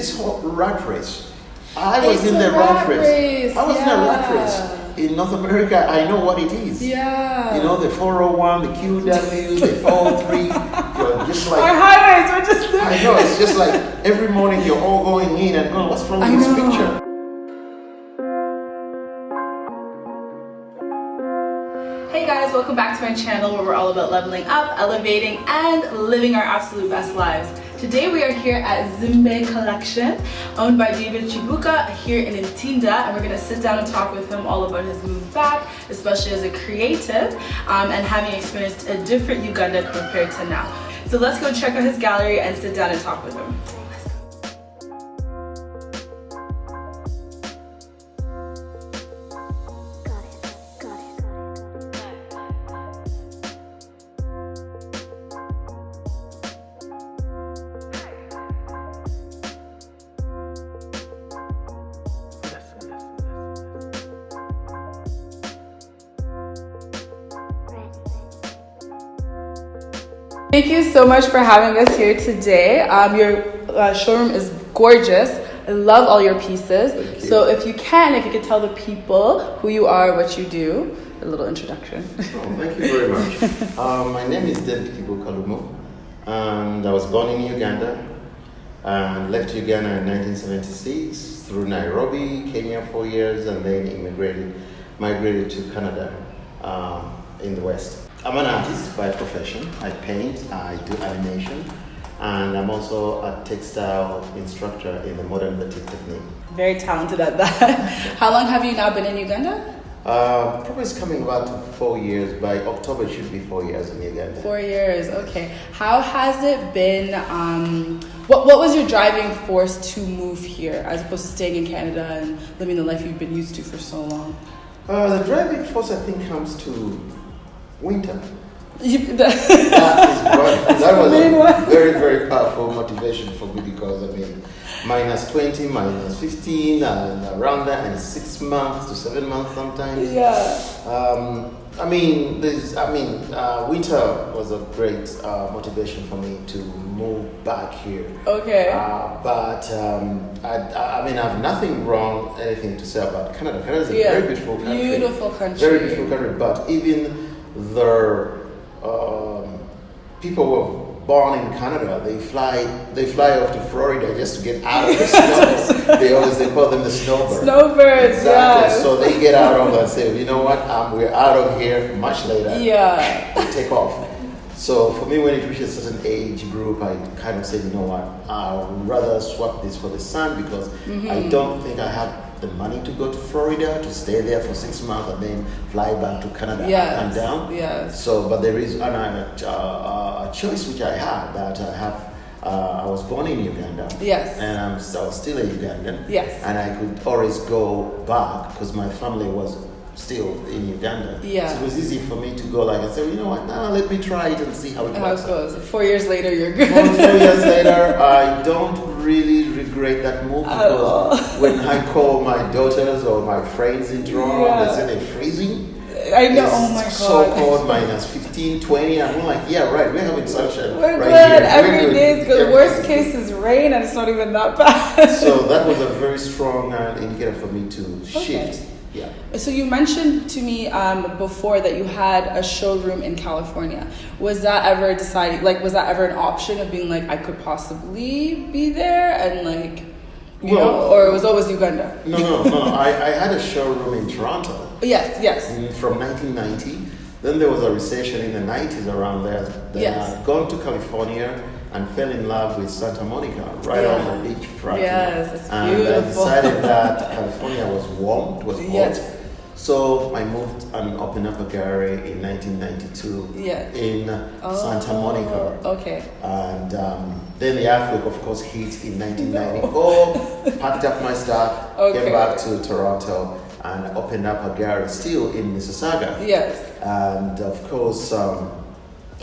this whole rat race. I was in the rat race. I was in a rat race. In North America, I know what it is. Yeah. You know, the 401, the QW, the 403. You're just like... Our highways were just there. I know, it's just like every morning you're all going in and going, what's wrong with this picture? Hey guys, welcome back to my channel where we're all about leveling up, elevating, and living our absolute best lives. Today we are here at Zimbe Collection, owned by David KIBUUKA here in Ntinda, and we're going to sit down and talk with him all about his move back, especially as a creative, and having experienced a different Uganda compared to now. So let's go check out his gallery and sit down and talk with him. Thank you so much for having us here today. Your showroom is gorgeous. I love all your pieces. So if you could tell the people who you are, what you do, a little introduction. Oh, thank you very much. My name is David KIBUUKA, and I was born in Uganda and left Uganda in 1976 through Nairobi, Kenya 4 years, and then migrated to Canada in the West. I'm an artist by profession. I paint, I do animation, and I'm also a textile instructor in the modern batik technique. Very talented at that. How long have you now been in Uganda? Probably it's coming about 4 years. By October, it should be 4 years in Uganda. 4 years, okay. How has it been, what was your driving force to move here as opposed to staying in Canada and living the life you've been used to for so long? The driving force, I think, comes to winter. That That was a very, very powerful motivation for me because, I mean, minus 20, minus 15, and around that, and 6 months to 7 months sometimes. Yeah. Winter was a great motivation for me to move back here. Okay. I have nothing wrong, anything to say about Canada. Canada is a very beautiful country. Beautiful country. Very beautiful country, but even the people who were born in Canada, they fly off to Florida just to get out of the snow. They call them the snowbirds. Snowbirds, exactly. yeah. So they get out of and say, you know what, we're out of here much later. Yeah. They take off. So for me, when it reaches a certain age group, I kind of said, you know what, I'd rather swap this for the sun because I don't think I have the money to go to Florida to stay there for 6 months and then fly back to Canada and down. Yes. So, but there is a choice which I had that I was born in Uganda. Yes. And I was still a Ugandan. Yes. And I could always go back because my family was still in Uganda. Yeah. So it was easy for me to go like and say, well, you know what, now let me try it and see how it goes. 4 years later, you're good. 4 years later, I don't really regret that move because when I call my daughters or my friends in Toronto, they say they're freezing. I know, oh my God. So cold, minus 15, 20. I'm like, yeah, right, we're having sunshine We're right good. here. Every day is good. Worst case is rain and it's not even that bad. So that was a very strong indicator for me to shift. Yeah. So you mentioned to me before that you had a showroom in California. Was that ever decided, was that ever an option of being like, I could possibly be there and you know, or it was always Uganda? No. I had a showroom in Toronto. Yes. From 1990. Then there was a recession in the 90s around there. Then I'd gone to California and fell in love with Santa Monica, right on the beach front. Yes, it's and beautiful. I decided that California was warm, it was hot. Yes. So I moved and opened up a gallery in 1992 in Santa Monica. Okay. And then the earthquake, of course, hit in 1994. Packed up my stuff, came back to Toronto, and opened up a gallery still in Mississauga. Yes. And of course,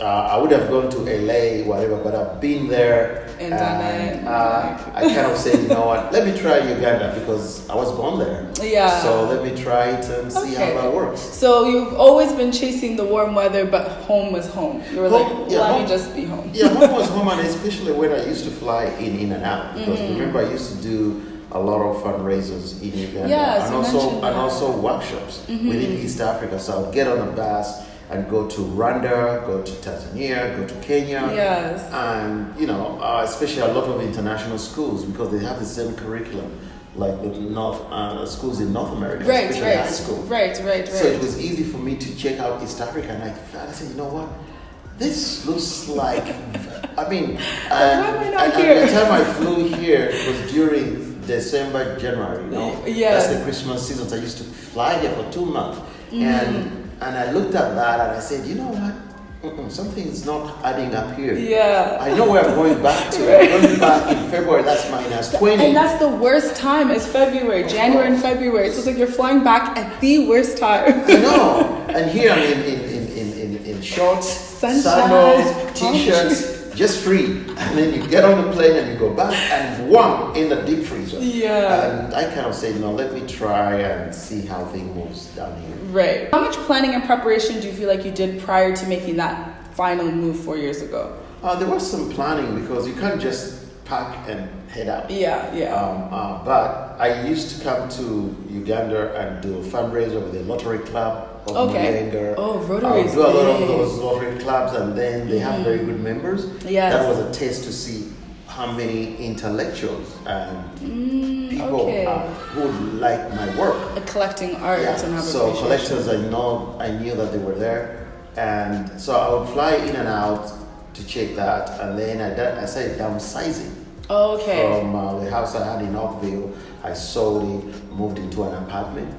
I would have gone to LA, whatever, but I've been there And I kind of said, you know what, let me try Uganda because I was born there. Yeah. So let me try it and see how that works. So you've always been chasing the warm weather, but home was home. You were let me just be home. Yeah, home was home, and especially when I used to fly in and out. Because remember, I used to do a lot of fundraisers in Uganda, Yes, and also workshops within East Africa. So I would get on a bus and go to Rwanda, go to Tanzania, go to Kenya, and especially a lot of international schools because they have the same curriculum like the schools in North America, especially high school. Right. So it was easy for me to check out East Africa, and I said, you know what, this looks like, I mean, and the time I flew here was during December, January, that's the Christmas season. So I used to fly here for 2 months, and I looked at that and I said, you know what, something's not adding up here. Yeah, I know where I'm going back to. I'm going back in February. That's -20, and that's the worst time. Is February, January, and February. So it's like you're flying back at the worst time. I know, and here I'm in shorts, sandals, t-shirts. Just free, and then you get on the plane and you go back and in the deep freezer. Yeah. And I kind of say, let me try and see how things moves down here. Right. How much planning and preparation do you feel like you did prior to making that final move 4 years ago? There was some planning because you can't just pack and head out. Yeah. But I used to come to Uganda and do a fundraiser with the Lottery Club of Mulenga. Oh, Rotary. Do a lot of those Lottery clubs, and then they have very good members. Yes. That was a test to see how many intellectuals and people who would like my work. Collecting art and have so collectors, I knew that they were there, and so I would fly in and out to check that, and then I started downsizing. From the house I had in Oakville, I sold it, moved into an apartment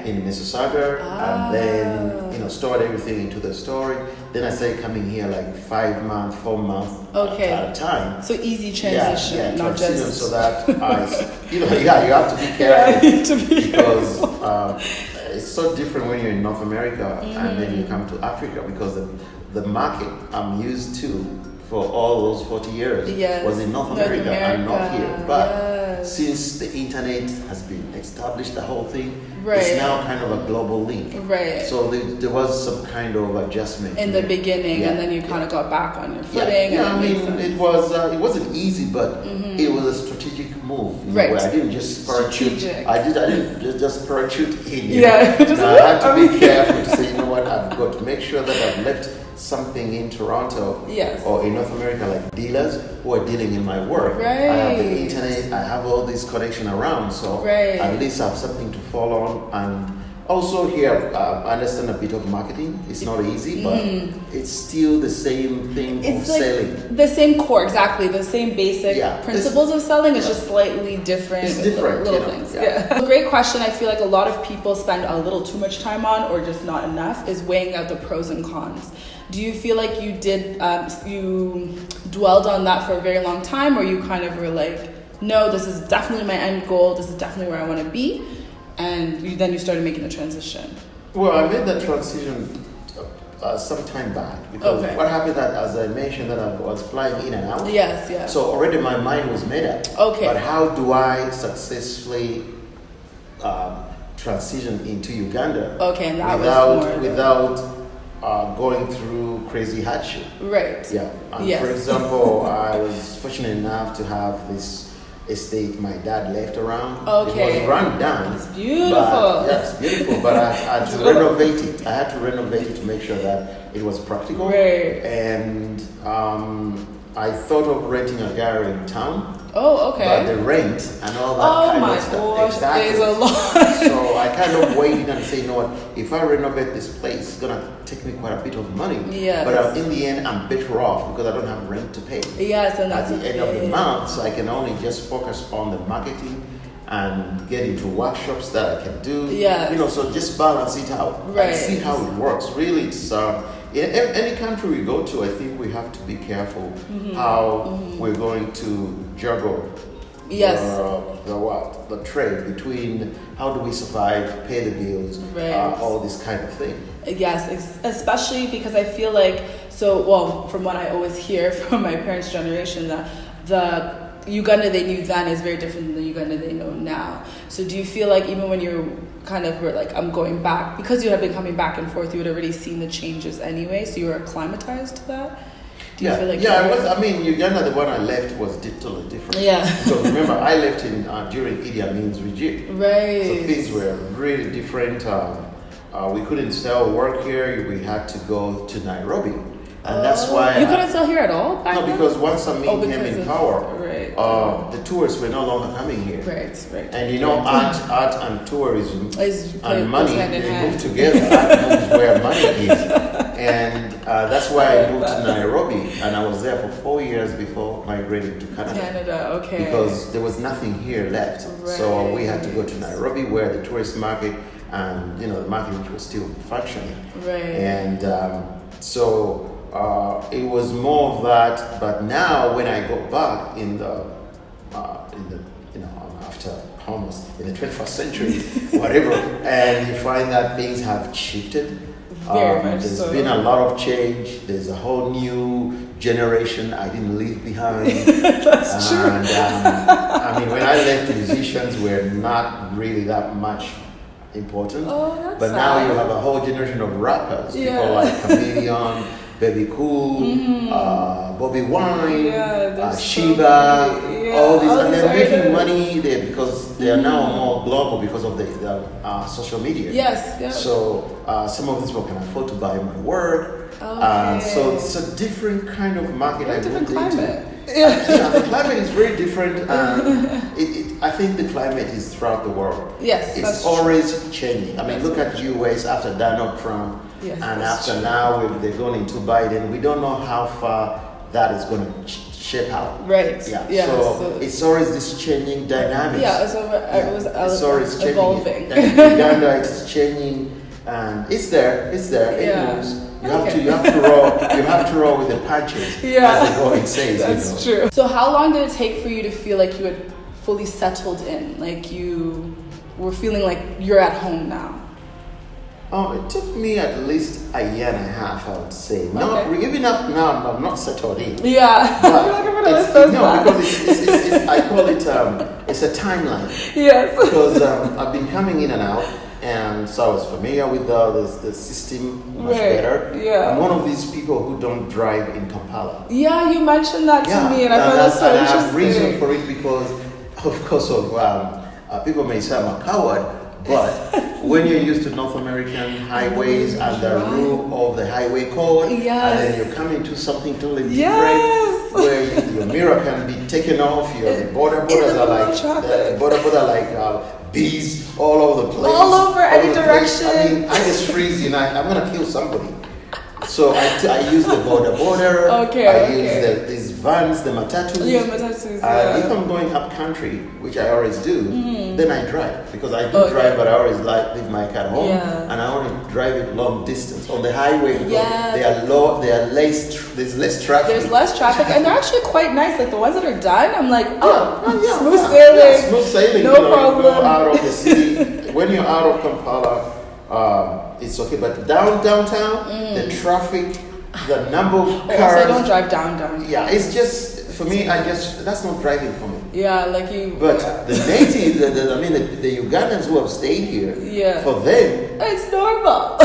in Mississauga, and then stored everything into the storage. Then I started coming here like 5 months, 4 months at a time. So easy transition, not just so that you have to be careful because it's so different when you're in North America and then you come to Africa because the market I'm used to for all those 40 years was in North America and not here. But since the internet has been established, the whole thing is now kind of a global link. Right. So there was some kind of adjustment in the beginning, and then you kind of got back on your footing. It wasn't easy, but it was a strategic move. Where I didn't just parachute. I didn't just parachute in. I had to be careful to say, you know what, I've got to make sure that I've left something in Toronto or in North America, like dealers who are dealing in my work. I have the internet, I have all this connection around, so at least I have something to fall on. And also here, I understand a bit of marketing. It's not easy, but it's still the same thing of selling. The same core, exactly. The same basic principles of selling. It's just slightly different. It's different. Little things. A great question I feel like a lot of people spend a little too much time on, or just not enough, is weighing out the pros and cons. Do you feel like you did, you dwelled on that for a very long time, or you kind of were like, no, this is definitely my end goal, this is definitely where I want to be, and then you started making the transition? Well, I made that transition some time back, because what happened that, as I mentioned, that I was flying in and out. So already my mind was made up. But how do I successfully transition into Uganda and that without going through crazy hardship? For example, I was fortunate enough to have this estate my dad left around. It was run down. It's beautiful. It's beautiful, but I had to renovate it. I had to renovate it to make sure that it was practical. And I thought of renting a gallery in town. But the rent and all that kind of stuff. There's a lot. So I kind of waited and said, you know what, if I renovate this place, it's going to take me quite a bit of money. But in the end, I'm better off because I don't have rent to pay. And that's at the end of the month, so I can only just focus on the marketing and get into workshops that I can do. So just balance it out and see how it works. Really, it's in any country we go to, I think we have to be careful how we're going to juggle the trade between how do we survive, pay the bills, all this kind of thing. Especially because I feel like, from what I always hear from my parents' generation, that the Uganda they knew then is very different than the Uganda they know now. So do you feel like even when you're kind of were like, I'm going back, because you have been coming back and forth, you had already seen the changes anyway, so you were acclimatized to that? Do you feel like I mean, Uganda, the one I left was totally different. Yeah. Because remember, I left in during Idi Amin's regime. Right. So things were really different. We couldn't sell work here. We had to go to Nairobi. And that's why... You couldn't sell here at all back then? Because once Amin came in power, right. The tourists were no longer coming here. Right. And you know, art and tourism and money, they move together. Art moves where money is. And that's why I moved to Nairobi. And I was there for 4 years before migrating to Canada. Okay. Because there was nothing here left. Right. So we had to go to Nairobi, where the tourist market and, you know, the market which was still functioning. Right. And so... it was more of that, but now when I go back in the you know, after almost in the 21st century, whatever, and you find that things have shifted. Very much there's so. been a lot of change. There's a whole new generation I didn't leave behind. That's true. And I mean, when I left, musicians were not really that much important. Oh, that's but sad. now you have a whole generation of rappers. Yeah. People like Chameleon, Baby Cool, Bobby Wine, Sheba, all these, and they're making money there because they are now more global because of the social media. Yes. So some of these people can afford to buy my work. Okay. So it's a different kind of market. Very different climate. Yeah, the climate is very different. I think the climate is throughout the world. Yes, it's always changing. I mean, look at US after Donald Trump. Yes, and after now they're going into Biden. We don't know how far that is going to shape out. Right. Yeah. So it's always this changing dynamics. Yeah. It's always evolving. Uganda is changing, and it's there. It moves. You have to roll with the punches. Yeah. As the going says. That's true. So how long did it take for you to feel like you had fully settled in, like you were feeling like you're at home now? It took me at least a year and a half, I would say. Okay. Not even up now. I'm not settled in. Yeah. Because it's I call it it's a timeline. Yes. Because I've been coming in and out, and so I was familiar with the system much better. Yeah. I'm one of these people who don't drive in Kampala. Yeah, you mentioned that to me, and I found that so interesting. I have reason for it because, of course, people may say I'm a coward. But when you're used to North American highways and the rule of the highway code, and then you're coming to something totally different, where your mirror can be taken off, the borders are like bees all over the place, all over any direction. I mean, I just freeze, I'm gonna kill somebody. So I use the border. I use these vans, the matatus. Yeah, matatus. If I'm going up country, which I always do, then I drive because I do drive, but I always leave my car home, and I only drive it long distance on the highway because there's less traffic. There's less traffic, and they're actually quite nice. Like the ones that are done, I'm like, smooth sailing. Yeah, smooth sailing. No problem. You go out of the city when you're out of Kampala. It's okay, but downtown, the traffic, the number of cars. I don't drive down. Yeah, it's just for me. That's not driving for me. Yeah, like you. But the natives, the Ugandans who have stayed here, for them, it's normal.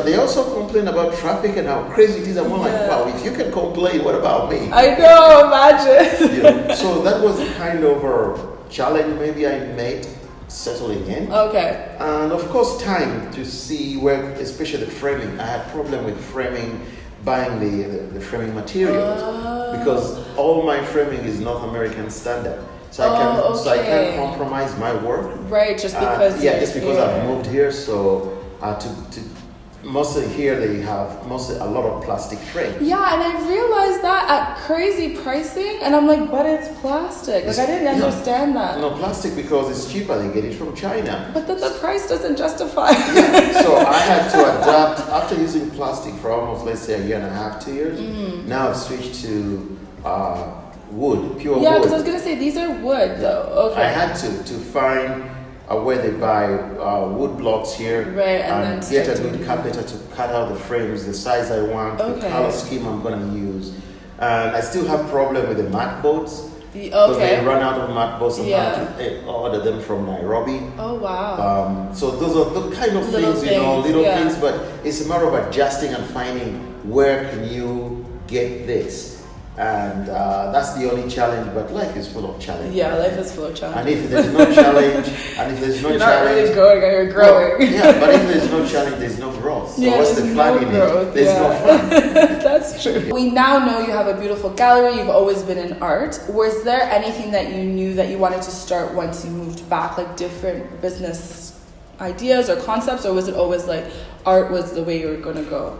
they also complain about traffic and how crazy it is. I'm more like, wow, if you can complain, what about me? I know, imagine. So that was kind of a challenge maybe I made. Settling in. Okay. And of course time to see where, especially the framing. I had problem with framing, buying the framing materials because all my framing is North American standard. So I can't compromise my work. Right, just because I've moved here, so to mostly here they have a lot of plastic frames. Yeah, and I realized that at crazy pricing, and I'm like, but it's plastic. Like I didn't understand that. No, plastic because it's cheaper. They get it from China. But then the price doesn't justify. So I had to adapt after using plastic for almost, let's say, a year and a half, 2 years. Now I've switched to wood, pure wood. Yeah, because I was gonna say these are wood though. Okay. I had to find where they buy wood blocks here, and get a good carpenter to cut out the frames, the size I want, the color scheme I'm going to use, And I still have problem with the mat boards. Because they run out of mat boards and have to order them from Nairobi. Oh wow. So those are the kind of things, little things, but it's a matter of adjusting and finding where can you get this. And that's the only challenge, but life is full of challenges. Yeah, life is full of challenges. And if there's no challenge, you're not really going, you're growing. Well, yeah, but if there's no challenge, there's no growth. So what's the fun in it? There's no fun. That's true. We now know you have a beautiful gallery. You've always been in art. Was there anything that you knew that you wanted to start once you moved back, like different business ideas or concepts, or was it always like art was the way you were going to go?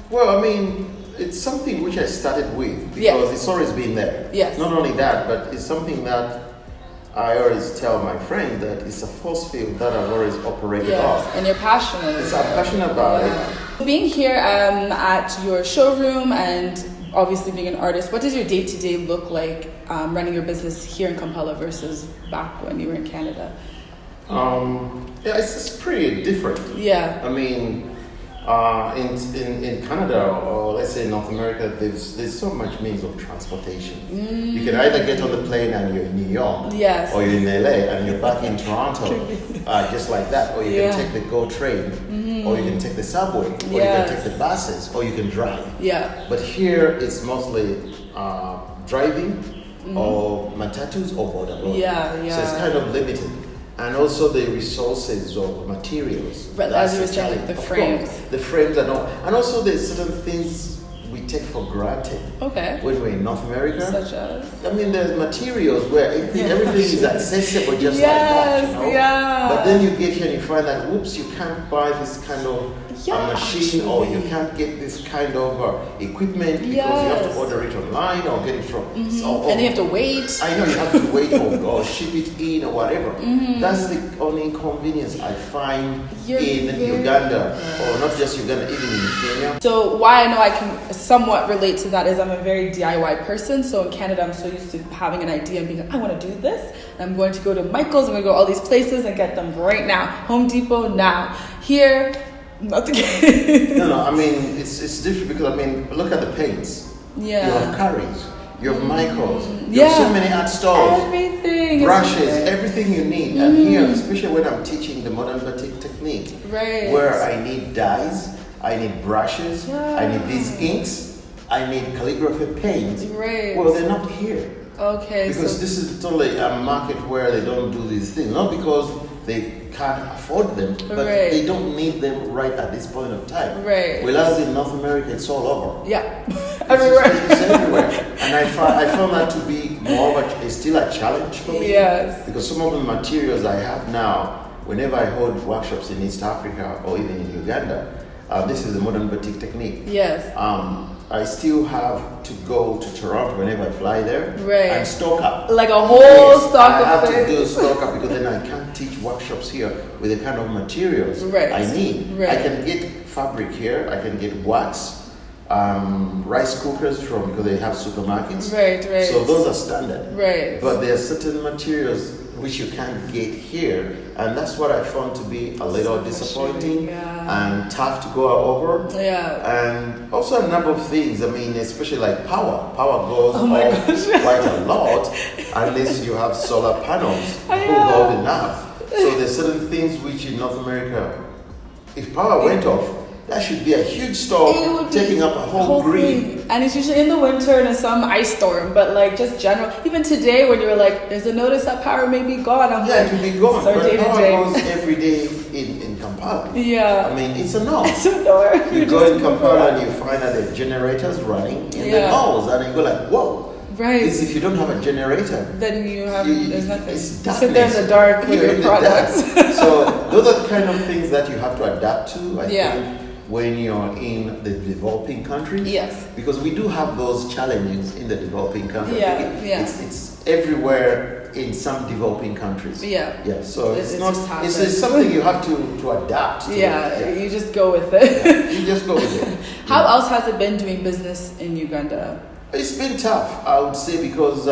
Well, I mean, it's something which I started with because it's always been there. Yes. Not only that, but it's something that I always tell my friend that it's a force field that I've always operated on. And you're passionate. I'm passionate about it. Being here at your showroom and obviously being an artist, what does your day-to-day look like running your business here in Kampala versus back when you were in Canada? It's pretty different. Yeah. I mean, in Canada or let's say North America, there's so much means of transportation. You can either get on the plane and you're in New York, or you're in LA and you're back in Toronto, just like that. Or you can take the GO train, or you can take the subway, or you can take the buses, or you can drive. Yeah. But here it's mostly driving or matatus or border. So it's kind of limited. And also the resources of materials. But as you were saying, like the frames. The frames and all. And also there's certain things we take for granted. Okay. When we're in North America. Such as? I mean, there's materials where everything is accessible just like that, Yeah. But then you get here and you find that, whoops, you can't buy this kind of machine, or you can't get this kind of equipment because you have to order it online or get it from. And you have to wait. I know you have to wait or ship it in or whatever. That's the only inconvenience I find in Uganda, or not just Uganda, even in Kenya. So why I know I can somewhat relate to that is I'm a very DIY person. So in Canada, I'm so used to having an idea and being like, I want to do this. I'm going to go to Michael's, I'm going to go to all these places and get them right now. Home Depot now. Here, not the case. No, I mean, it's different because, I mean, look at the paints. Yeah. You have Curry's, you have Michael's, you have so many art stores. Everything. Brushes, everything you need. And here, especially when I'm teaching the modern batik technique, where I need dyes, I need brushes, I need these inks, I need calligraphy paints. Well, they're not here. Okay. Because this is totally a market where they don't do these things. Not because they can't afford them, but they don't need them right at this point of time. Whereas in North America, it's all over. Everywhere. It's everywhere. And I found that to be more of it's still a challenge for me. Because some of the materials I have now, whenever I hold workshops in East Africa or even in Uganda, this is the modern batik technique. I still have to go to Toronto whenever I fly there and stock up. Like a whole stock of I have to do stock up because then I can't teach workshops here with the kind of materials I need. I can get fabric here, I can get wax, rice cookers because they have supermarkets. So those are standard. But there are certain materials which you can't get here, and that's what I found to be a little disappointing and tough to go over. And also a number of things. I mean, especially like power. Power goes off quite a lot unless you have solar panels who hold enough. So there's certain things which in North America, if power went off, that should be a huge storm taking up a whole grid. And it's usually in the winter and some ice storm, but like just general. Even today when you were like, there's a notice that power may be gone. I'm it will be gone. But power goes every day in Kampala. I mean, it's a no. You go in Kampala and you find that the generators running in the malls and you go like, whoa. This, if you don't have a generator, then you have there's nothing. It's darkness. Sit there in the dark with your products. So those are the kind of things that you have to adapt to. I think when you're in the developing countries. Because we do have those challenges in the developing countries. It's everywhere in some developing countries. So it's something you have to adapt to. You just go with it. You just go with it. How else has it been doing business in Uganda? It's been tough, I would say, because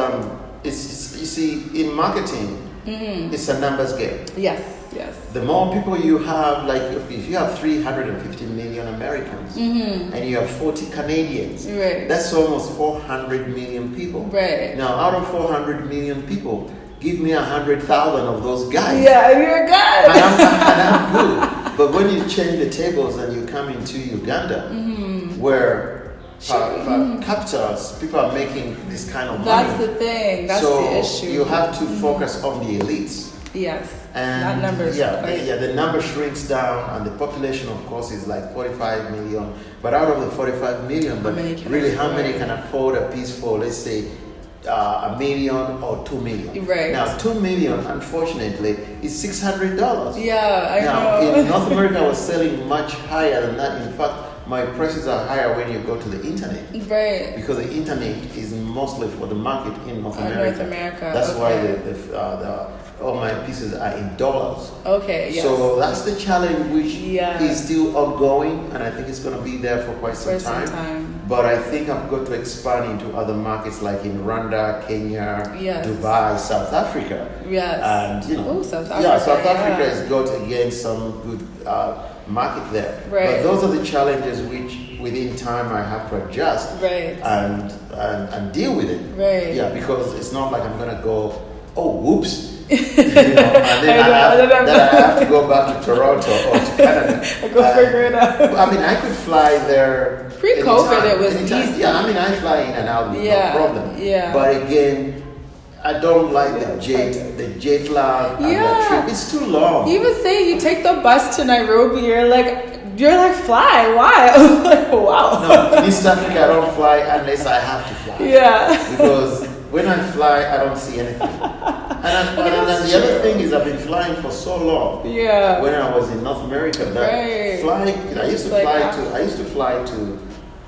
you see, in marketing, It's a numbers game. Yes, yes. The more people you have, like if you have 350 million Americans and you have 40 Canadians, Right. that's almost 400 million people. Right. Now, out of 400 million people, give me 100,000 of those guys. Yeah, and you're good. And I'm good. But when you change the tables and you come into Uganda, where capita, people are making this kind of money. That's the thing. That's so the issue. you have to focus on the elites. Yes. And Not numbers. the number shrinks down, and the population, of course, is like 45 million. But out of the 45 million, but really, how many can afford a piece for, let's say, $1 million or 2 million? Right. Now, 2 million, unfortunately, is $600. Yeah, I Now, know. in North America, I was selling much higher than that. In fact, my prices are higher when you go to the internet. Right. Because the internet is mostly for the market in North America. North America. That's why okay. all my pieces are in dollars. Okay, yes. So that's the challenge, which is still ongoing, and I think it's going to be there for quite some time. But I think I've got to expand into other markets like in Rwanda, Kenya, Dubai, South Africa. Yes. And South Africa. Yeah, South Africa has got again some good market there. Right. But those are the challenges which within time I have to adjust and deal with it. Right. Yeah, because it's not like I'm going to go, oh, whoops. And then I have to go back to Toronto or to Canada. Go figure it out. I mean, I could fly there. Pre-COVID, it was anytime. easy. Yeah, I mean, I fly in and out with no problem. Yeah. But again, I don't like the jet lag. And the trip. It's too long. You even say you take the bus to Nairobi, you're like, fly. Why? I'm like, wow. No, in East Africa, I don't fly unless I have to fly. Yeah. Because when I fly, I don't see anything. And the other thing is, I've been flying for so long. Yeah. When I was in North America, flying, I used to fly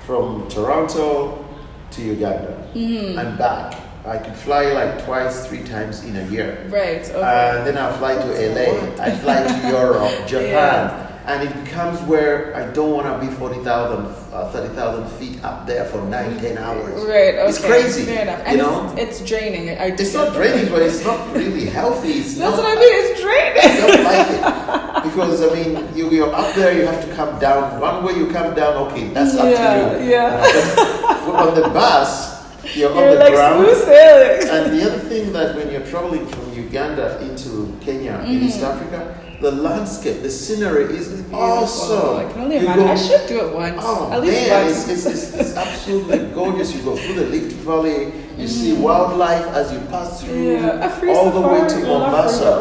from Toronto to Uganda and back. I could fly like twice, 3 times in a year. Right. Okay. And then I fly to LA. I fly to Europe, Japan. And it becomes where I don't want to be 40,000, 30,000 feet up there for 9-10 hours. Right, okay. It's crazy. Fair enough. And it's draining. It's not draining, but it's not really healthy. That's what I mean, it's draining. I don't like it. Because, I mean, you're up there, you have to come down. One way you come down, okay, that's up to you. Yeah. But on the bus, you're on the like ground. Smooth sailing. And the other thing that when you're traveling from Uganda into Kenya, in East Africa, the landscape, the scenery is awesome. I can only imagine. I should do it once. Oh, at least once. It's absolutely gorgeous. You go through the Rift Valley, you see wildlife as you pass through all the way to Mombasa.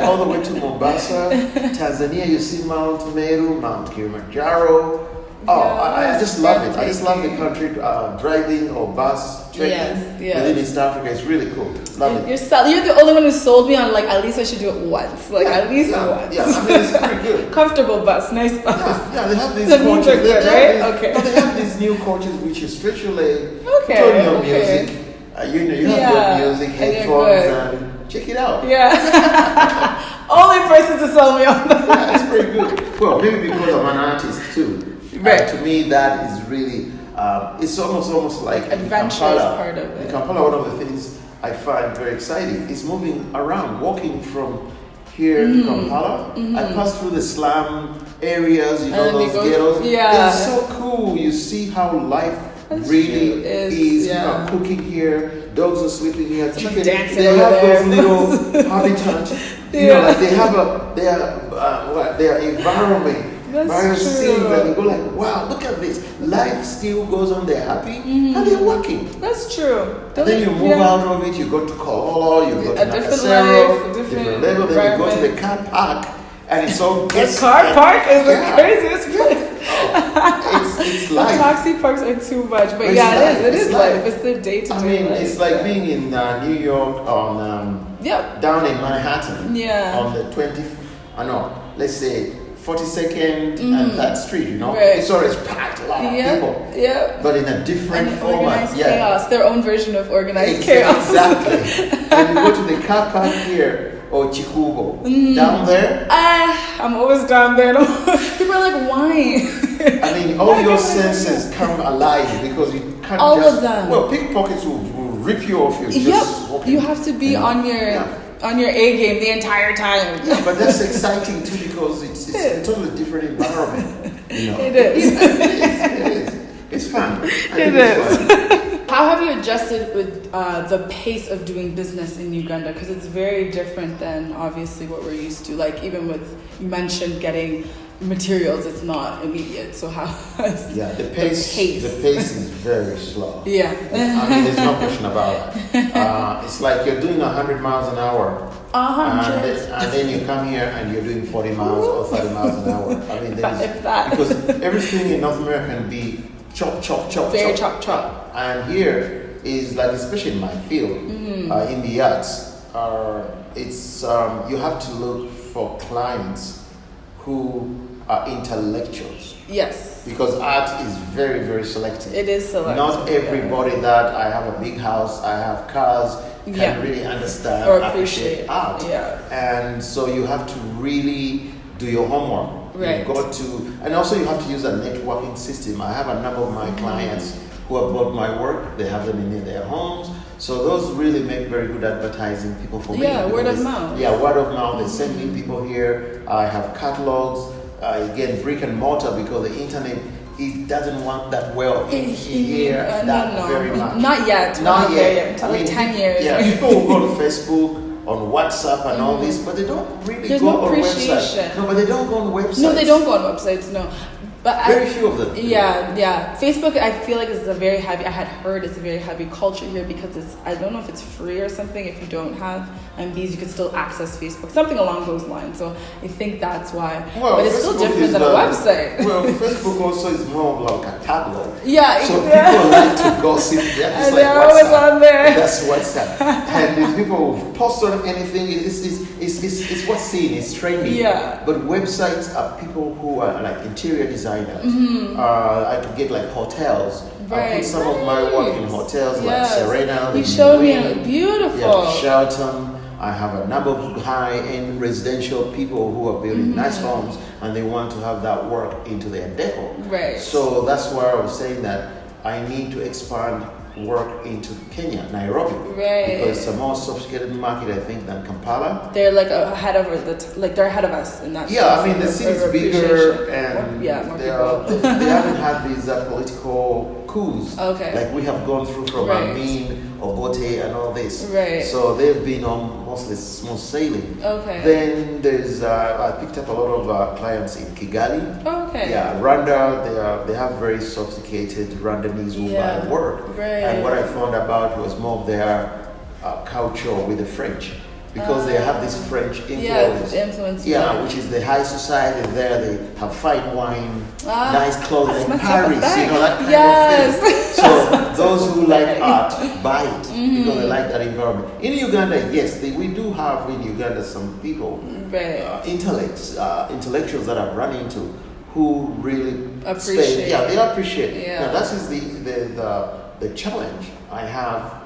All the way to Mombasa. Tanzania, you see Mount Meru, Mount Kilimanjaro. I just love it. I just love the country, driving or bus, trekking within East Africa. It's really cool. Love it. You're the only one who sold me on at least I should do it once. At least once. Yeah, I mean, it's pretty good. Comfortable bus, nice bus. Yeah, they have these the coaches. Good, right? They have these new coaches which you stretch your leg, turn on your music. You have good music, headphones, and check it out. Yeah. Only person to sell me on that. Yeah, it's pretty good. Well, maybe because I'm an artist too. Right. To me, that is really, it's almost like adventure Kampala. is part of it. In Kampala, one of the things I find very exciting is moving around, walking from here to Kampala. I pass through the slum areas, those ghettos. Yeah. It's so cool. You see how life really is. Yeah. Cooking here, dogs are sleeping here, chicken. Dancing they have there. those little habitats. They have their environment. Various things that you go like, wow, look at this. Life still goes on, they're happy, and they're working. That's true. And then you move out of it, you go to Kololo, you go to different level, then you go to the car park, and it's all the car park is the craziest place. It's life. Taxi parks are too much, but it is life. It's the day-to-day life. I mean, it's like being in New York on down in Manhattan on the 20th, let's say 42nd and that street, it's always packed, a lot of people. Yeah. But in a different format. Organized chaos, their own version of organized chaos. Exactly. And you go to the car park here or Chikubo. Down there. I'm always down there. People are like, why? I mean, all your senses come alive because you can't all of them. Well, pickpockets will rip you off your You have to be on your on your A game the entire time. Yeah, but that's exciting too because it's a totally different environment. You know, It is. It is. It's fun. It is. How have you adjusted with the pace of doing business in Uganda? Because it's very different than obviously what we're used to. Like even with, you mentioned getting materials, it's not immediate. So how has the pace is very slow. Yeah. I mean, there's no question about it. It's like you're doing 100 miles an hour. And then you come here and you're doing 40 miles or 30 miles an hour. I mean, because everything in North America can be chop, very chop. And here is like, especially in my field, in the arts, it's you have to look for clients who are intellectuals. Yes. Because art is very, very selective. It is selective. Not everybody that I have a big house, I have cars, can really understand or appreciate art. Yeah. And so you have to really do your homework. Right. You've got to, and also you have to use a networking system. I have a number of my clients who have bought my work. They have them in their homes. So those really make very good advertising people for me. Yeah, word of mouth. Yeah, word of mouth. They send me people here. I have catalogs. Again, brick and mortar, because the internet, it doesn't want that well in here very much. Not yet. Not yet. Until like 10 years. Yeah, people will go on Facebook, on WhatsApp and all this, but they don't really go on websites. No, but they don't go on websites. No, they don't go on websites, no. But very few of them. Yeah. Facebook, I feel like is a very heavy. I had heard it's a very heavy culture here because it's. I don't know if it's free or something. If you don't have MBs, you can still access Facebook, something along those lines. So I think that's why. Well, but it's Facebook still different than a website. Well, Facebook also is more of like a tabloid. Yeah. So people like to gossip. They're just like always on there. That's WhatsApp. And if people post on anything, it's what's seen. It's trending. Yeah. But websites are people who are like interior designers. I could get like hotels. I put some of my work in hotels like Serena. You showed me beautiful. Yeah, Sheraton. I have a number of high-end residential people who are building nice homes and they want to have that work into their decor. Right. So that's why I was saying that I need to expand work into Kenya, Nairobi, because it's a more sophisticated market, I think, than Kampala. They're like ahead of they're ahead of us in that. Yeah, I mean the city's bigger and more they haven't had these political coups. Okay. Like we have gone through from Amin, Obote, and all this. Right. So they've been on mostly smooth sailing. Okay. Then there's I picked up a lot of clients in Kigali. Okay. Yeah, Rwanda. They have very sophisticated Rwandese who buy work. Right. And what I found about was more of their culture with the French, because they have this French influence. Yeah, which is the high society there. They have fine wine, nice clothing, Paris, that kind of thing. So those who like art buy it because they like that environment. In Uganda, yes, we do have in Uganda some people, intellectuals that I've run into who really appreciate. They appreciate. Yeah. Now that is the challenge I have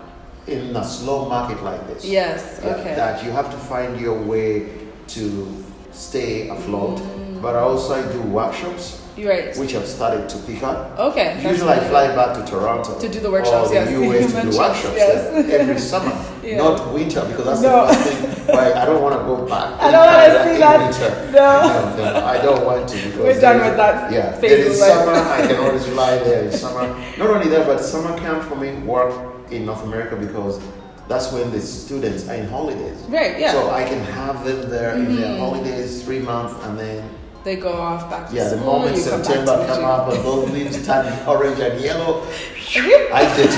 in a slow market like this. Yes, okay. That you have to find your way to stay afloat. But also I do workshops, which have started to pick up. Okay. Usually I fly back to Toronto to do the workshops, or the US to do workshops every summer, not winter, because that's the first thing. Why I don't want to go back. I don't want to see that. Winter. No, I don't want to, because we're done with that. Yeah, there is summer. I can always fly there in summer. Not only that, but summer camp for me work in North America because that's when the students are in holidays. Right, yeah. So I can have them there in their holidays, 3 months, and then they go off back to school. Yeah, the moment September come up and those leaves turn orange and yellow, I did.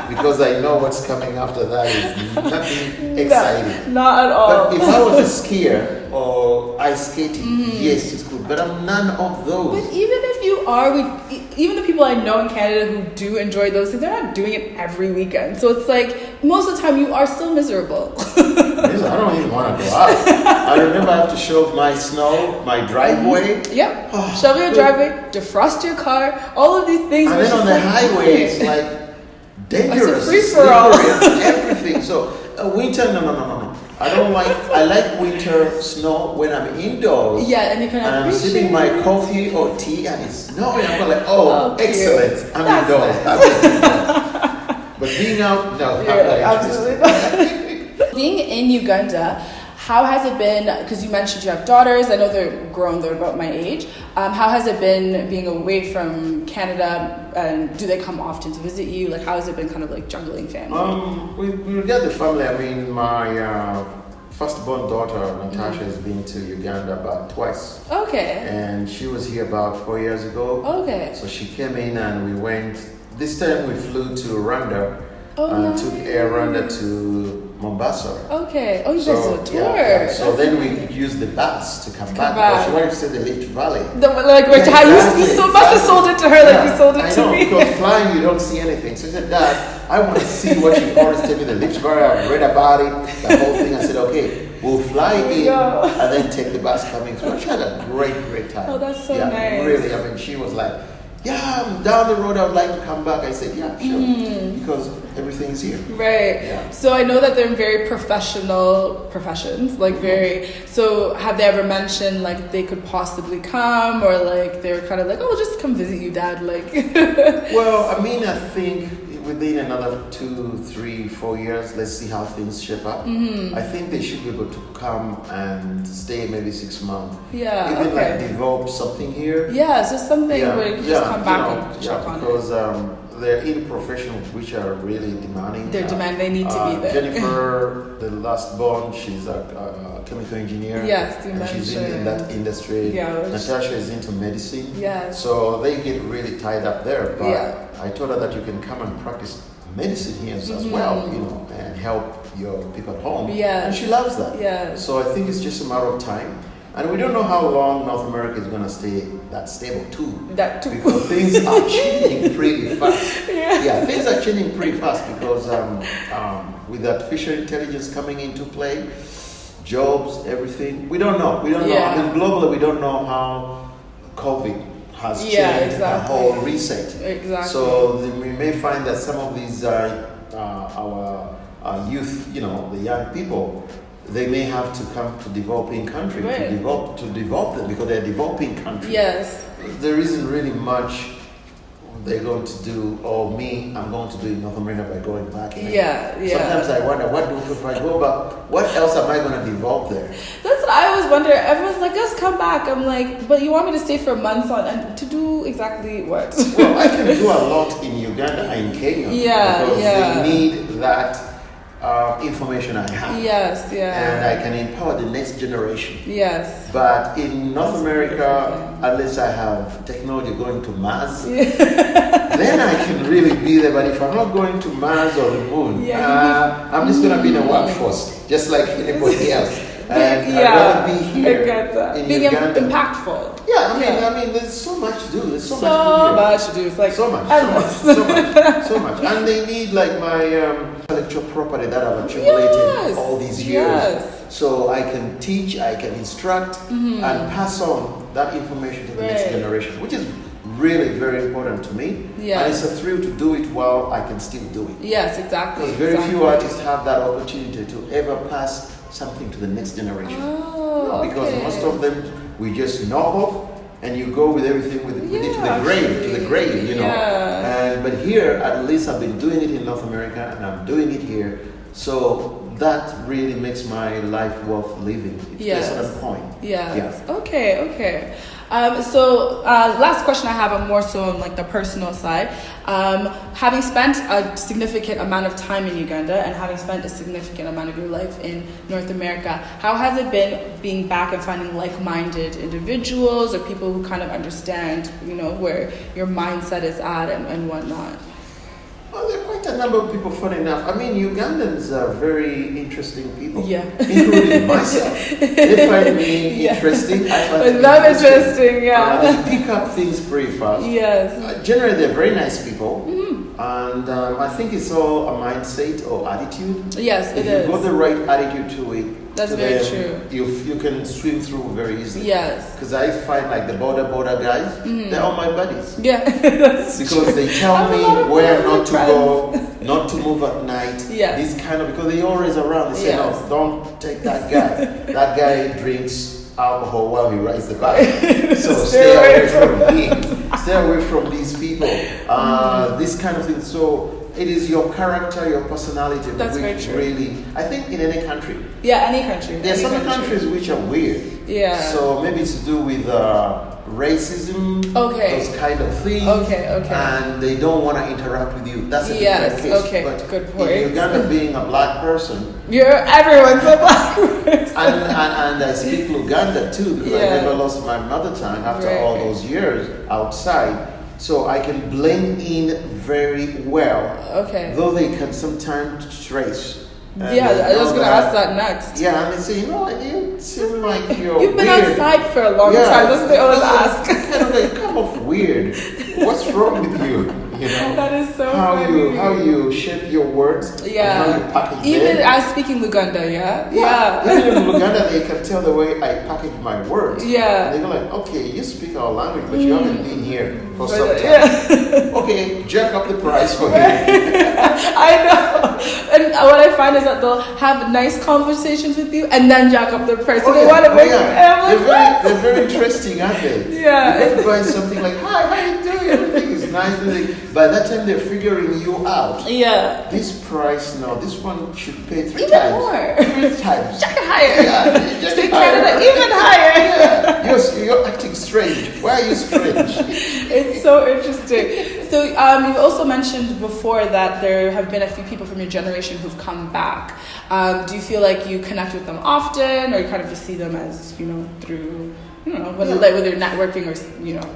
Because I know what's coming after that is nothing exciting. Not at all. But if I was a skier or ice skating, yes, it's good. But I'm none of those. But even if you are, even the people I know in Canada who do enjoy those things, they're not doing it every weekend. So it's like, most of the time you are still miserable. I don't even want to go out. I remember I have to shove my snow, my driveway. Yep. Shove your driveway, defrost your car, all of these things. And then on the highway, it's like dangerous. It's a free-for-all. Everything. So winter, no. I like winter snow when I'm indoors. Yeah, and you can I'm sipping my coffee or tea and it's snowing. I'm like, excellent. I'm indoors. But being out, no, I'm not interested. Absolutely not. Being in Uganda, how has it been, because you mentioned you have daughters, I know they're grown, they're about my age. How has it been being away from Canada, and do they come often to visit you? Like, how has it been kind of like juggling family? We get the family. I mean, my firstborn daughter, Natasha, has been to Uganda about twice. Okay. And she was here about 4 years ago. Okay. So she came in and we went, this time we flew to Rwanda and nice. took Air Rwanda to Mombasa. Okay. Oh, you guys did a tour. Yeah. So then we could use the bus to come back because she wanted to see the Rift Valley. How you must have sold it to her like you sold it to me. Because flying you don't see anything. So she said, Dad, I want to see what you always tell me, the Rift Valley. I read about it, the whole thing. I said, okay, we'll fly in and then take the bus coming through. She had a great time. Oh, that's so nice. Really, I mean, she was like, yeah, I'm down the road, I would like to come back. I said, yeah, sure, because everything's here. Right. Yeah. So I know that they're in very professional professions, like very, so have they ever mentioned like they could possibly come, or like they were kind of like, oh, just come visit you, Dad, like. Well, I mean, I think within another 2, 3, 4 years, let's see how things shape up. I think they should be able to come and stay maybe 6 months. Yeah. Even like develop something here. Yeah, so something where you can just come back and check on it. Because they're in professionals which are really demanding. They're demanding, they need to be there. Jennifer, the last born, she's a chemical engineer. Yes, you and mentioned. she's in that industry. Yeah, Natasha is into medicine. Yes. So they get really tied up there. But I told her that you can come and practice medicine here as well, you know, and help your people at home. Yes. And she loves that. Yes. So I think it's just a matter of time. And we don't know how long North America is going to stay that stable too. Because things are changing pretty fast. Yeah, things are changing pretty fast because with artificial intelligence coming into play, jobs, everything, we don't know. I mean, globally, we don't know how COVID has changed the whole reset. Exactly. So we may find that some of these our youth, you know, the young people, they may have to come to developing countries to develop them because they're developing countries. Yes. There isn't really much they're going to do, or I'm going to do in North America by going back. Sometimes I wonder, if I go back, what else am I going to develop there? That's what I always wonder. Everyone's like, just come back. I'm like, but you want me to stay for months on, and to do exactly what? Well, I can do a lot in Uganda and in Kenya. Because they need that information I have. Yes, and I can empower the next generation. Yes. But in North America, unless I have technology going to Mars, then I can really be there. But if I'm not going to Mars or the moon, I'm just going to be in a workforce, just like anybody else. And I'd rather be here in Uganda. Impactful. I mean, there's so much to do. There's so much to do. It's like so much. And they need like my intellectual property that I've accumulated all these years. So I can teach, I can instruct, and pass on that information to the next generation, which is really very important to me. And it's a thrill to do it while I can still do it. Yes, exactly. Because very few artists have that opportunity to ever pass something to the next generation. Because most of them we just knock off and you go with everything with it to the grave, you know. But here, at least I've been doing it in North America and I'm doing it here. So that really makes my life worth living. It's just at a point. Okay. Last question I have, I'm more so on like the personal side. Having spent a significant amount of time in Uganda and having spent a significant amount of your life in North America, how has it been being back and finding like-minded individuals or people who kind of understand, you know, where your mindset is at and whatnot? Well, there are quite a number of people, funny enough. I mean, Ugandans are very interesting people, including myself. They find me interesting. I find them interesting. They pick up things pretty fast. Generally, they're very nice people. And I think it's all a mindset or attitude. Yes, it is. If you've got the right attitude to it, that's very true. You can swim through very easily. Yes. Because I find like the border guys, they're all my buddies. Because they tell me where not to go, not to move at night. This kind of, because they're always around. They say, no, don't take that guy. That guy drinks alcohol while he rides the bike. So stay away from him. Stay away from these people. This kind of thing. So it is your character, your personality, That's very which true. really, I think in any country. Yeah, any country. There are any some country. countries which are weird. Yeah. So maybe it's to do with racism, Okay. those kind of things. Okay, okay. And they don't want to interact with you. That's a Yes, different case. okay, But good point. in Uganda, being a black person, Everyone's a black person. and I speak Luganda too because I Yeah. never lost my mother tongue after Right. all those years outside. So I can blend in very well. Okay. Though they can sometimes trace. And Yeah, they I was know gonna ask that next. Yeah, and they say, you know, you seem like you're You've been weird. outside for a long time. That's what they always ask. Kind of like, come off weird. What's wrong with you? You know, That is so how funny. you shape your words, Yeah. and how you package Even them. as speaking Luganda, yeah? Even in Uganda, they can tell the way I package my words. Yeah. And they go like, okay, you speak our language, but you haven't been here for some time. Yeah. Okay, jack up the price for you. I know. And what I find is that they'll have nice conversations with you and then jack up their price. So they want to make and I'm like, what? They're very interesting, aren't they? Yeah. You buy something like, hi, how you doing? Everything is nice. By that time, they're figuring you out. Yeah. This price, no, this one should pay three Even times. more. 3 times. Jack it higher. Yeah, jack Say it higher. Canada even higher. Yeah. You're acting strange. Why are you strange? It's so interesting. So you've also mentioned before that there have been a few people from your generation who've come back. Do you feel like you connect with them often, or you kind of just see them as, through, whether they're networking or,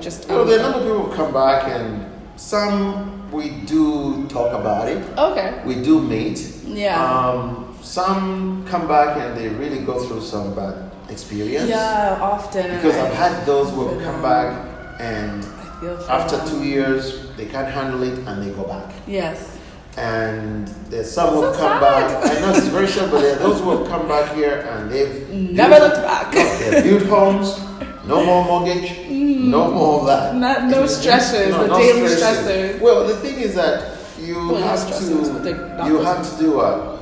just... Well, there are a number of people who come back, and some we do talk about it. Okay. We do meet. Yeah. Some come back and they really go through some bad experience. Yeah, often. Because I've had those who have come back and I feel for after them. 2 years they can't handle it and they go back. Yes. And there's some who have So come sad. back. I know it's very sad, but there are those who have come back here and they've Never looked back. They've built homes, no more mortgage, no more of that. No stressors, the no daily stresses. stressors. Well, the thing is that you Well, have stressors, but they're not to you those have to do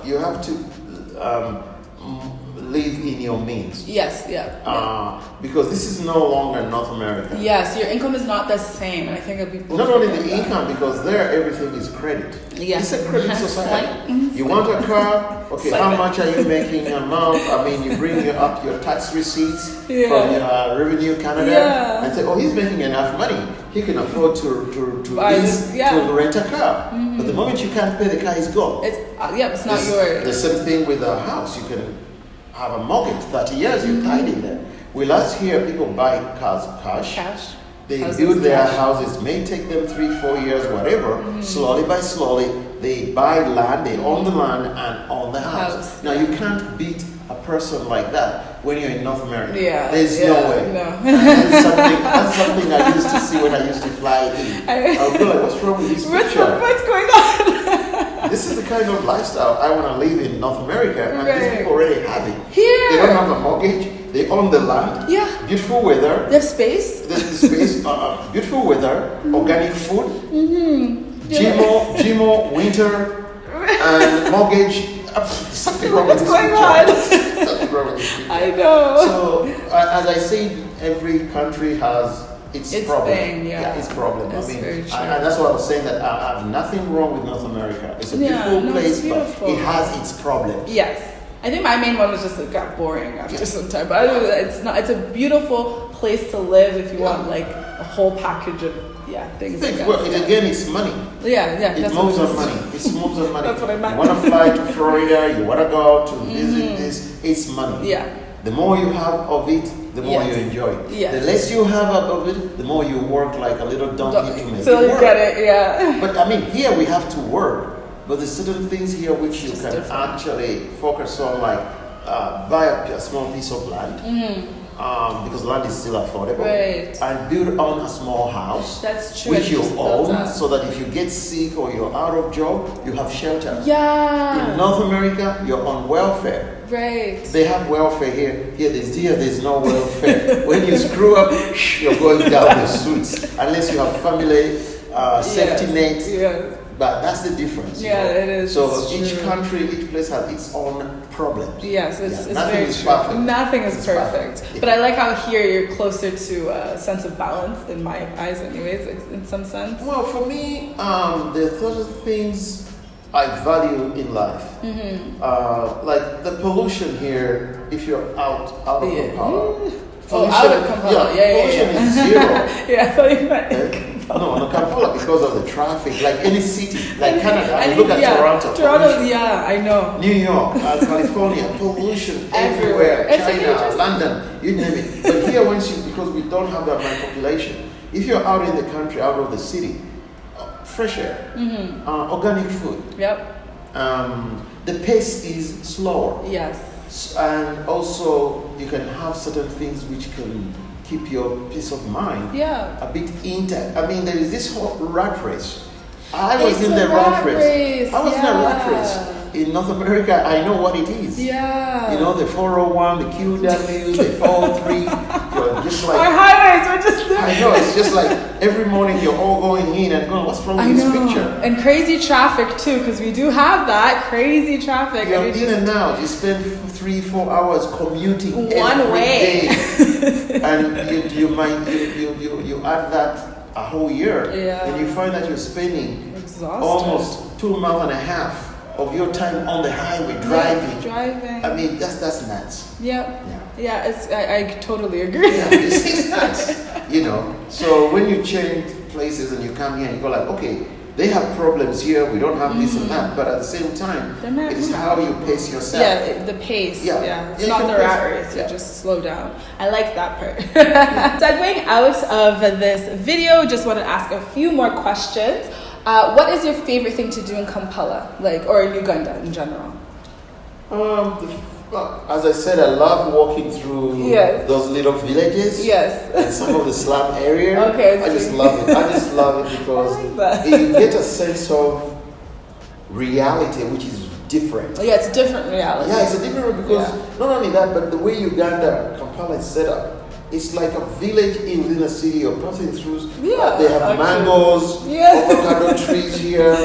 you have to live in your means. Yes, yeah. Because this is no longer North America. Yes, your income is not the same, and I think that people... Not only forget the that. income, because there everything is credit. Yes. It's a credit society. Slight. You want a car? Okay, how much are you making a month? I mean, you bring up your tax receipts from your Revenue Canada and say, oh, he's making enough money. He can afford to lease, to rent a car. But the moment you can't pay, the car is gone. It's not yours. The same thing with a house. You can have a mortgage, 30 years, you're tied in there. We last hear people buy cars cash. They build their houses, may take them 3-4 years, whatever. Slowly by slowly, they buy land, they own the land and own the house. Now, you can't beat a person like that when you're in North America. Yeah, There's no way. No. That's something I used to see when I used to fly in. I would go like, what's wrong with this picture? What's going on? This is the kind of lifestyle I want to live in North America, and these people already have it. Here. They don't have a mortgage. They own the land. Yeah. Beautiful weather. They have space. There's the space. Beautiful weather. Organic food. GMO, winter, and mortgage. Something wrong with this What's going picture. Something wrong with this picture. I know. So, as I said, every country has its problem. Its problem. That's very true. And that's why I was saying that I have nothing wrong with North America. It's a beautiful place, but it has its problems. Yes. I think my main one was just it got boring after some time. But other than that, it's not. It's a beautiful place to live if you want like a whole package of things. Well, again, it's money. It moves on money. It moves on money. That's what I meant. You want to fly to Florida, you want to go out to visit this, it's money. Yeah. The more you have of it, the more you enjoy. Yes. The less you have of it, the more you work like a little donkey to make so it you work. get it, yeah. But I mean, here we have to work. But there's certain things here which you can different. actually focus on, like buy a small piece of land. Because land is still affordable. Right. And build on a small house. That's true. Which you just build own, up. so that if you get sick or you're out of job, you have shelter. Yeah. In North America, you're on welfare. Right. They have welfare here. There's no welfare. When you screw up, you're going down the streets. Unless you have family safety net. Yes. But that's the difference. Yeah, it is. So It's each true. country, each place has its own problems. Yes, it's nothing very is true. perfect. Nothing is It's perfect. perfect. But I like how here you're closer to a sense of balance, in my eyes anyways, in some sense. Well, for me, the sort of things I value in life. Like the pollution here, if you're out of Kampala. Out of Kampala. Pollution is zero. I thought you meant No, Kampala because of the traffic. Like any city, like Canada. I mean, look at Toronto. Toronto, I know. New York, California, pollution everywhere. China, London, you name it. But here, because we don't have that much population, if you're out in the country, out of the city, fresh air, organic food. Yep. The pace is slower. Yes. And also, you can have certain things which can keep your peace of mind a bit intact. I mean, there is this whole rat race. I was in the rat race. I was in a rat race. In North America, I know what it is. Yeah. You know, the 401, the QW, the 403. You're just like... Our highways were just there. I know, it's just like every morning you're all going in and going, what's wrong with this picture? And crazy traffic too, because we do have that crazy traffic. You're in and out. You spend 3-4 hours commuting one every way. day. And you add that a whole year. And you find that you're spending almost 2 months and a half of your time on the highway driving. I mean, that's nuts. I totally agree. It's nuts. You know, so when you change places and you come here and you go like, okay, they have problems here, we don't have this and that, but at the same time, it's how you pace yourself. Yeah, the pace. It's not the rat race, you just slow down. I like that part. Segueing out of this video, just want to ask a few more questions. What is your favorite thing to do in Kampala, or in Uganda in general? As I said, I love walking through those little villages. And some of the slum area. I just love it. I just love it because you get a sense of reality, which is different. It's a different reality. It's a different because not only that, but the way Uganda, Kampala is set up. It's like a village within a city. You're passing through. They have mangoes, avocado trees here,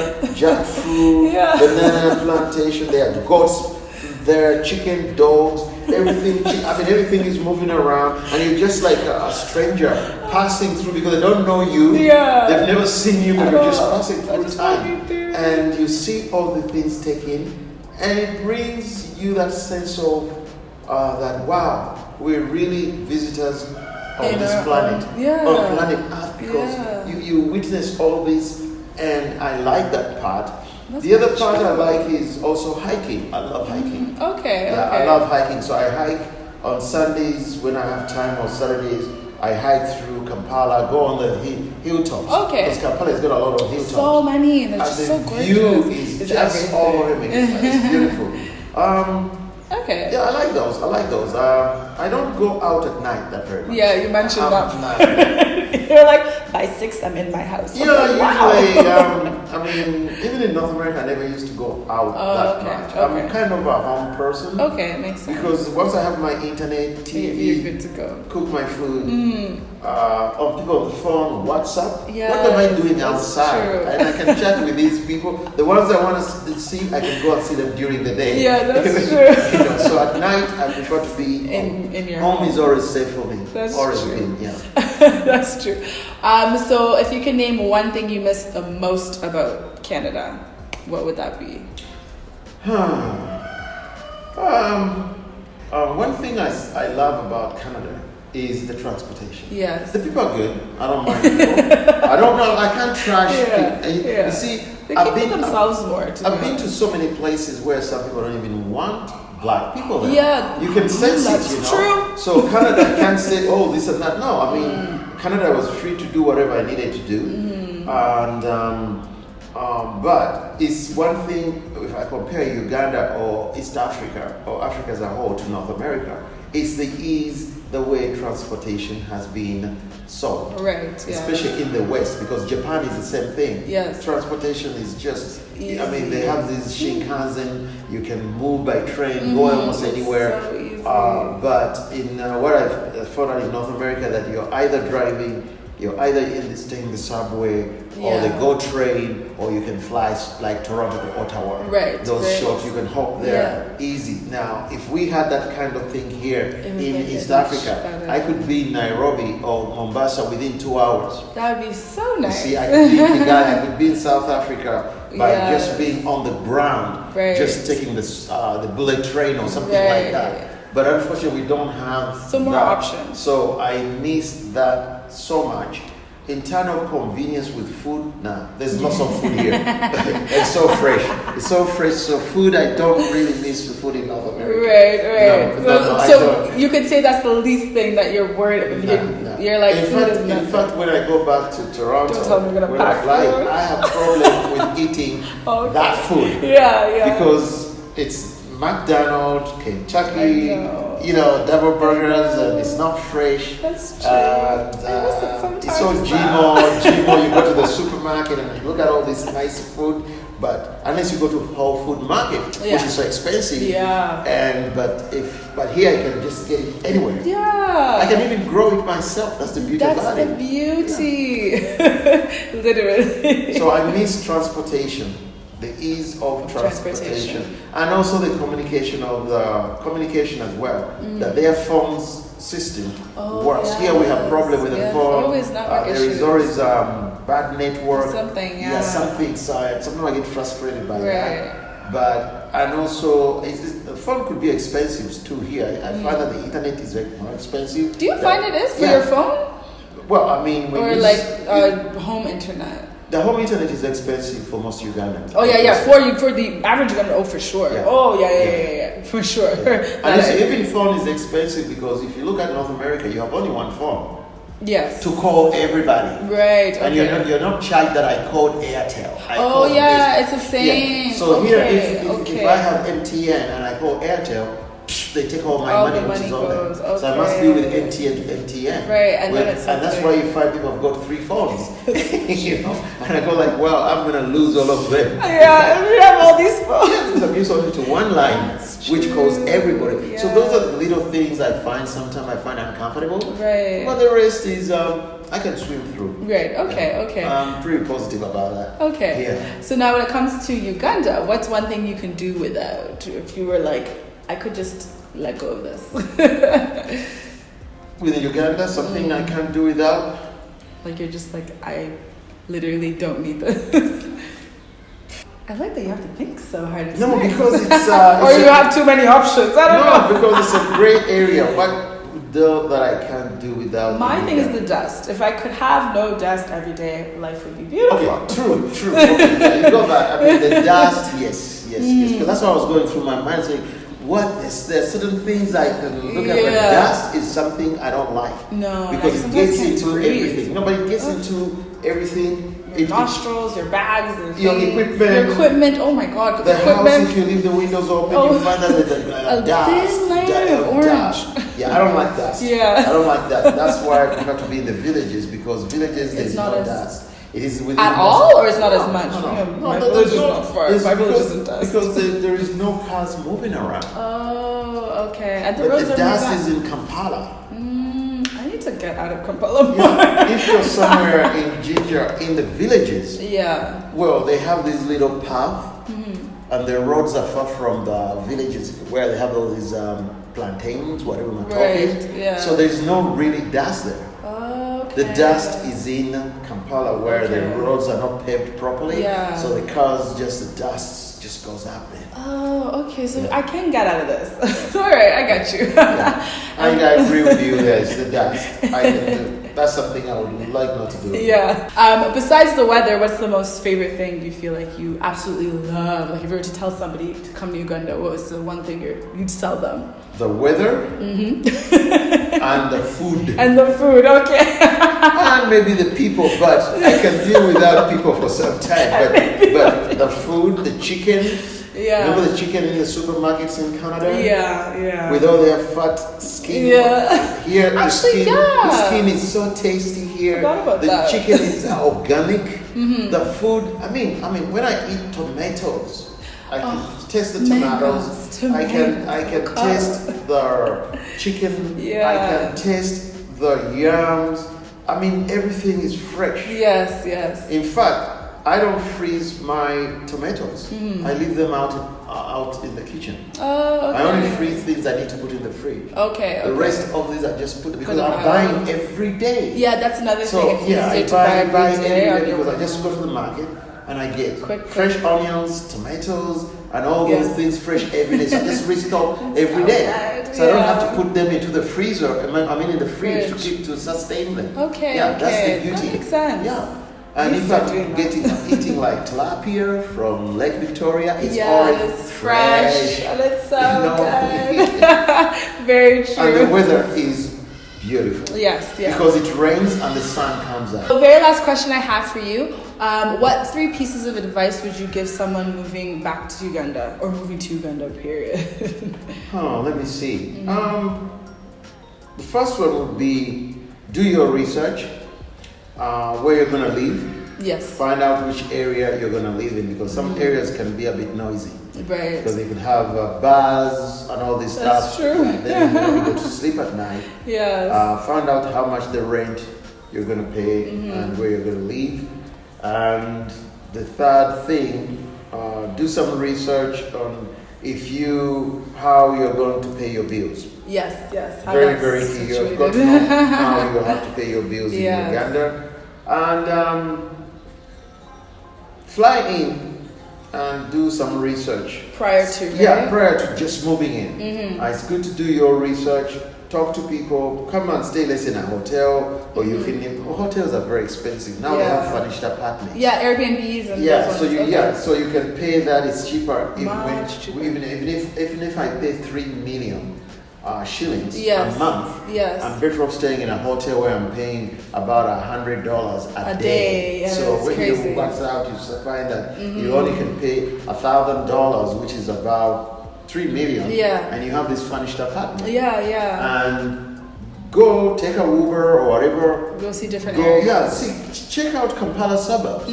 jackfruit, banana plantation. They have goats there, chicken, dogs, everything. I mean, everything is moving around, and you're just like a stranger passing through because they don't know you. They've never seen you, but you're just passing through time, and you see all the things taken, and it brings you that sense of that wow. We're really visitors on this planet, on planet Earth, because you witness all this, and I like that part. The other part I like is also hiking. I love hiking. I love hiking, so I hike on Sundays when I have time, or Saturdays. I hike through Kampala, go on the hilltops. Because Kampala has got a lot of hilltops. So many, and it's just so gorgeous. The view is just all over me. It's beautiful. I like those. I don't go out at night that very much. You mentioned that. You're like, by 6 I'm in my house. Usually, I mean, even in North America, I never used to go out that much. I'm kind of a home person. It makes sense. Because once I have my internet, TV, you're good to go. Cook my food, or people on the phone, WhatsApp. What am I doing outside? And I can chat with these people. The ones I want to see, I can go and see them during the day. That's true. So at night, I prefer to be in your home. Is always safe for me. That's always true. been, That's true. So if you can name one thing you miss the most about Canada, what would that be? One thing I love about Canada is the transportation. Yes. The people are good. I don't mind people. I don't know. I can't trash people. You see, they keep themselves more. I've been to so many places where some people don't even want black people there. Yeah. You can sense that's it, you know. True. So Canada can't say, oh, this and that. No, I mean, Canada was free to do whatever I needed to do. And but it's one thing, if I compare Uganda or East Africa or Africa as a whole to North America, it's the ease, the way transportation has been solved. Right. Especially in the West, because Japan is the same thing. Yes. Transportation is just, easy. I mean, they have this Shinkansen, you can move by train, go almost anywhere. So easy. But in what I've found out in North America, that you're either driving, you're either staying in the subway, or the GO train, or you can fly like Toronto to Ottawa. Right. Those right. shops, you can hop there easy. Now, if we had that kind of thing here in East Africa, I could be in Nairobi or Mombasa within 2 hours. That would be so nice. You see, I could be in Kigali, I could be in South Africa by just being on the ground, just taking the bullet train or something like that. But unfortunately, we don't have some more options. So I miss that so much. In terms of convenience with food, there's lots of food here. It's so fresh. It's so fresh. So food, I don't really miss the food in North America. Right. No, so you could say that's the least thing that you're worried about. You're like, in fact, when I go back to Toronto, don't tell me you're gonna pack food. I have problem with eating that food. Yeah. Because it's McDonald's, Kentucky, double burgers, and it's not fresh. That's true. It's so Gmo. You go to the supermarket and you look at all this nice food, but unless you go to Whole Food Market, which is so expensive. But here I can just get it anywhere. Yeah. I can even grow it myself. That's the beauty about it. That's the beauty. Literally. So I miss transportation. The ease of transportation and also the communication as well. That their phones system works. Yes. Here we have problem with the phone. Always network there is always bad network. Something. So sometimes I get frustrated by that. But and also the phone could be expensive too here. I find that the internet is more expensive. Do you find it is for your phone? Well, I mean, home internet. The home internet is expensive for most Ugandans. Oh yeah. For the average Ugandan, for sure. Yeah. Oh yeah, for sure. Yeah. And even phone is expensive because if you look at North America, you have only one phone. Yes. To call everybody. Right. And you're not charged that I called Airtel. It's the same. Yeah. So here, if I have MTN and I call Airtel, they take all my money, which is on there. Okay. So I must be with MTN to MTN. Right, and that's why you find people have got 3 phones. And I go like, well, I'm gonna lose all of them. Yeah, we have all these phones. Yeah, because I'm used only to one line, which calls everybody. Yeah. So those are the little things I find sometimes I find uncomfortable. Right. But the rest is I can swim through. Right. Okay. I'm pretty positive about that. Okay. Yeah. So now when it comes to Uganda, what's one thing you can do without? If you were like, I could just let go of this. With Uganda, something I can't do without. Like you're just like, I literally don't need this. I like that you have to think so hard. Because it's or you have too many options. I don't know. Because it's a great area. What that I can't do without. My thing is the dust. If I could have no dust every day, life would be beautiful. Okay, true. Okay, you got that. I mean, the dust, yes. Because that's what I was going through my mind, saying, there's certain things I can look at, but dust is something I don't like. No, because it gets into everything. But it gets into everything. Your nostrils, your bags, your equipment. Oh my God! The house, if you leave the windows open, you find that there's a dust. Thin layer of orange. Dust. Yeah, I don't like dust. I don't like that. That's why I prefer to be in the villages, because villages there's no dust. It is within at all, or it's not as much. No, my village is not far. My village isn't dust because there is no cars moving around. Oh, okay. And the dust is in Kampala. I need to get out of Kampala more. If you're somewhere in Ginger, in the villages, well, they have this little path, and the roads are far from the villages where they have all these plantains, whatever we're talking. So there's no really dust there. The dust is in Kampala where the roads are not paved properly. So the dust just goes up there. Oh, okay. So I can get out of this. All right, I got you. I agree with you. It's the dust. That's something I would like not to do. Yeah. Besides the weather, what's the most favorite thing you feel like you absolutely love? Like if you were to tell somebody to come to Uganda, what was the one thing you'd tell them? The weather and the food. And the food, okay. And maybe the people, but I can deal without people for some time. But the food, the chicken. Remember the chicken in the supermarkets in Canada? With all their fat skin. Here, the skin is so tasty here. The chicken is organic. The food, I mean, when I eat tomatoes, I can taste the tomatoes. I can taste the chicken. I can taste the yams. I mean, everything is fresh. Yes, yes. In fact, I don't freeze my tomatoes. I leave them out in the kitchen. Oh, okay. I only freeze things I need to put in the fridge. Okay. The rest of these I just put because I'm buying every day. Yeah, that's another thing. It's yeah, easier to buy every day because I just go to the market and I get quick. fresh onions, tomatoes, and all those things fresh every day. So I just restock every day. So I don't have to put them into the freezer. I mean in the fridge to sustain them. Okay. Yeah, that's the beauty. That makes sense. Yeah. And if I'm eating like tilapia from Lake Victoria, it's already fresh. And it's so good. Very true. And the weather is beautiful. Yes. Because it rains and the sun comes out. The very last question I have for you. What 3 pieces of advice would you give someone moving back to Uganda or moving to Uganda, period? Let me see. The first one would be do your research. Where you're going to live. Yes. Find out which area you're going to live in because some areas can be a bit noisy. Right. Because they could have bars and all this stuff. That's true. And then you go to sleep at night. Yes. Find out how much the rent you're going to pay and where you're going to live. And the third thing, do some research on how you're going to pay your bills. Yes. Very key. You've got to know how you have to pay your bills in Uganda. And fly in and do some research. Prior to, right? Yeah, prior to just moving in. It's good to do your research, talk to people, come and stay less in a hotel, or you can, hotels are very expensive. Now they have furnished apartments. Yeah, Airbnbs and so you can pay that, it's cheaper. Cheaper. Even if I pay 3 million shillings a month. Yes. I'm better off staying in a hotel where I'm paying about $100 a day. Yeah, so when crazy. you work out, you find that you only can pay $1,000, which is about 3 million. Yeah. And you have this furnished apartment. Yeah. And go take a Uber or whatever. Go see different areas. Yeah, check out Kampala suburbs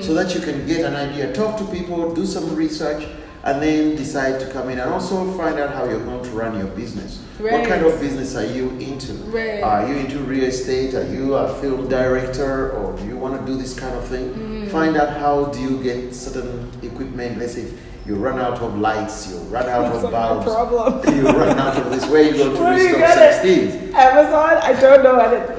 so that you can get an idea. Talk to people, do some research. And then decide to come in and also find out how you're going to run your business. Right. What kind of business are you into? Right. Are you into real estate? Are you a film director or do you want to do this kind of thing? Find out how do you get certain equipment. Let's say if you run out of lights, you run out of bulbs. No problem. You run out of this. Where you go to restock such things? Amazon? I don't know what it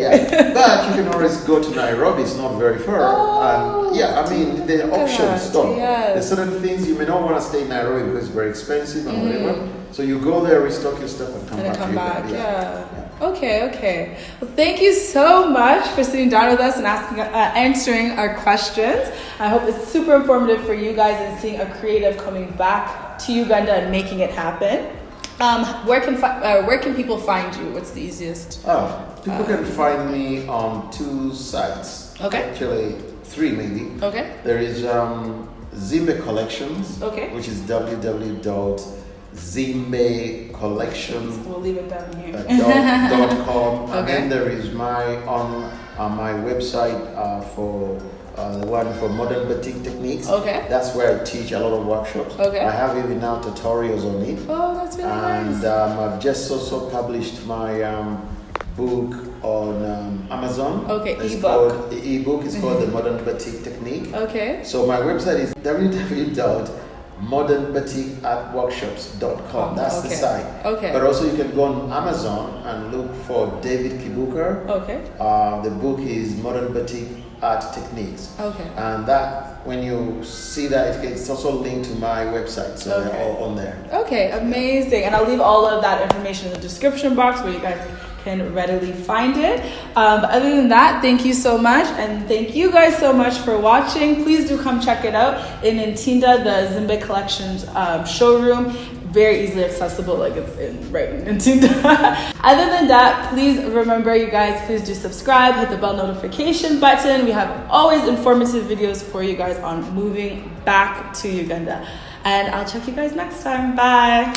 Yeah, but you can always go to Nairobi. It's not very far. And yeah, I mean, the options stop. Yes. There's certain things you may not want to stay in Nairobi because it's very expensive and whatever. So you go there, restock your stuff, and come back. Yeah. Okay. Well, thank you so much for sitting down with us and answering our questions. I hope it's super informative for you guys and seeing a creative coming back to Uganda and making it happen. Where can people find you? What's the easiest? People can find me on 2 sites. Okay. Actually, 3 maybe. Okay. There is Zimbe Collections. Okay. Which is www.zimbecollections. We'll leave it down here. .com. And then there is my website for the one for modern batik techniques. Okay. That's where I teach a lot of workshops. Okay. I have even now tutorials on it. Oh, that's really nice. And I've just also published my book on Amazon. Okay, it's ebook. Called, the ebook is called The Modern Batik Technique. Okay. So my website is www.modernbatikartworkshops.com. That's the site. Okay. But also you can go on Amazon and look for David KIBUUKA. Okay. The book is Modern Batik Art Techniques. Okay. And that, when you see that, it's also linked to my website. So they're all on there. Okay, amazing. And I'll leave all of that information in the description box where you guys can readily find it. But other than that, thank you so much. And thank you guys so much for watching. Please do come check it out in Ntinda, the Zimbe Collections showroom. Very easily accessible, like it's right in Ntinda. Other than that, please remember, you guys, please do subscribe, hit the bell notification button. We have always informative videos for you guys on moving back to Uganda. And I'll check you guys next time. Bye.